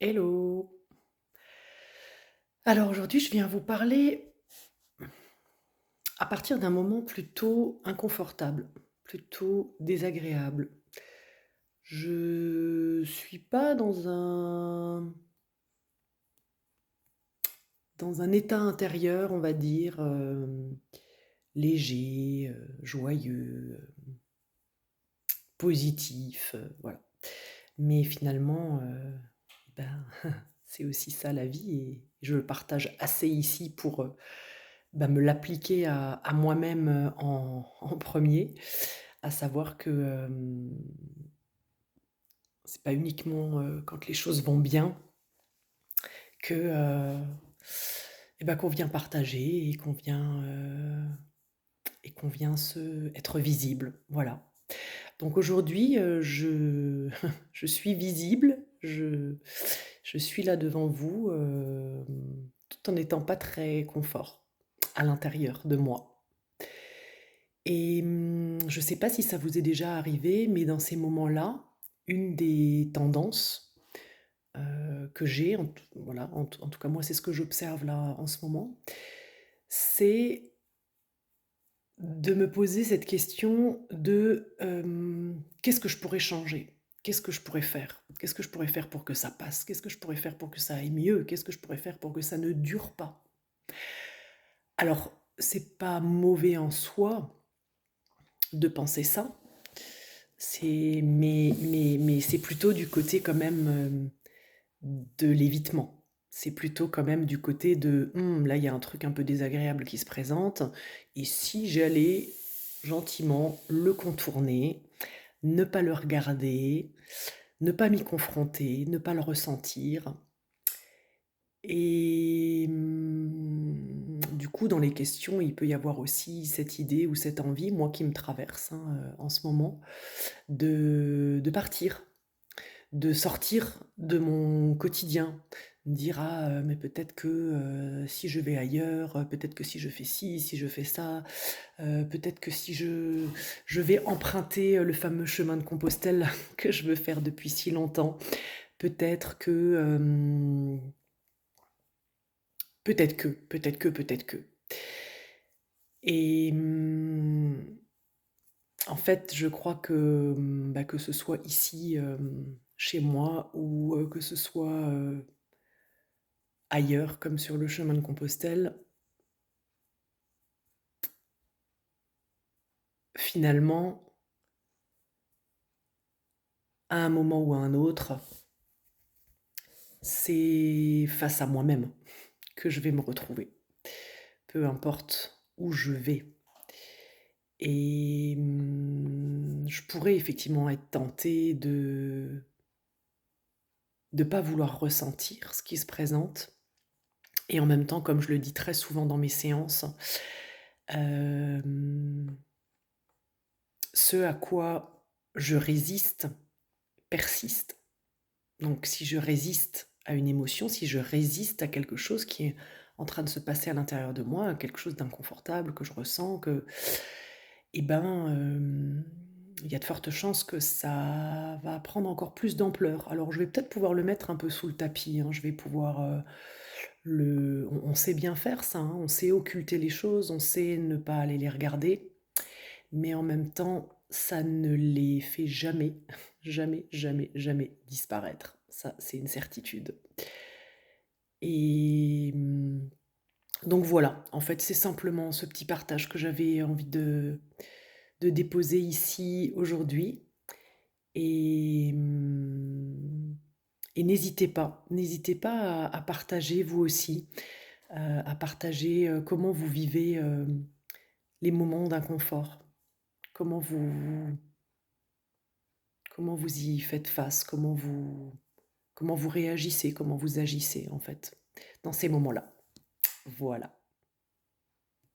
Hello. Alors aujourd'hui, je viens vous parler à partir d'un moment plutôt inconfortable, plutôt désagréable. Je suis pas dans un état intérieur, on va dire, léger, joyeux, positif, voilà. Mais finalement, ben, c'est aussi ça la vie et je le partage assez ici pour, bah, me l'appliquer à moi-même, en 1er, à savoir que, c'est pas uniquement, quand les choses vont bien que, et bah, qu'on vient partager et qu'on vient se être visible, voilà. Donc aujourd'hui, je je suis visible, je suis là devant vous, tout en n'étant pas très confort à l'intérieur de moi. Et je sais pas si ça vous est déjà arrivé, mais dans ces moments-là, une des tendances, que j'ai en tout cas moi c'est ce que j'observe là en ce moment, c'est de me poser cette question de, «Qu'est-ce que je pourrais changer? Qu'est-ce que je pourrais faire? Qu'est-ce que je pourrais faire pour que ça passe? Qu'est-ce que je pourrais faire pour que ça aille mieux? Qu'est-ce que je pourrais faire pour que ça ne dure pas?» Alors, c'est pas mauvais en soi de penser ça, mais c'est plutôt du côté quand même, de l'évitement. C'est plutôt quand même du côté de: Là, il y a un truc un peu désagréable qui se présente et si j'allais gentiment le contourner, ne pas le regarder, ne pas m'y confronter, ne pas le ressentir?» Et du coup, dans les questions, il peut y avoir aussi cette idée ou cette envie, moi qui me traverse, hein, en ce moment, de partir. De sortir de mon quotidien, me dire: «Ah, mais peut-être que, si je vais ailleurs, peut-être que si je fais ci, si je fais ça, peut-être que si je vais emprunter, le fameux chemin de Compostelle que je veux faire depuis si longtemps, peut-être que, peut-être que» et en fait, je crois que, bah, que ce soit ici, chez moi ou, que ce soit, ailleurs, comme sur le chemin de Compostelle, finalement, à un moment ou à un autre, c'est face à moi-même que je vais me retrouver, peu importe où je vais et je pourrais effectivement être tentée de pas vouloir ressentir ce qui se présente et en même temps, comme je le dis très souvent dans mes séances, hem, ce à quoi je résiste persiste. Donc si je résiste à une émotion, si je résiste à quelque chose qui est en train de se passer à l'intérieur de moi, à quelque chose d'inconfortable que je ressens, eh ben, il y a de fortes chances que ça va prendre encore plus d'ampleur. Alors je vais peut-être pouvoir le mettre un peu sous le tapis, hein, je vais pouvoir, on sait bien faire ça, hein, on sait occulter les choses, on sait ne pas aller les regarder, mais en même temps, ça ne les fait jamais, jamais, jamais, jamais disparaître. Ça, c'est une certitude et donc voilà, en fait, c'est simplement ce petit partage que j'avais envie de déposer ici aujourd'hui et et n'hésitez pas à partager vous aussi, à partager, comment vous vivez, les moments d'inconfort. Comment vous comment vous y faites face? Comment vous réagissez? Comment vous agissez, en fait, dans ces moments-là? Voilà.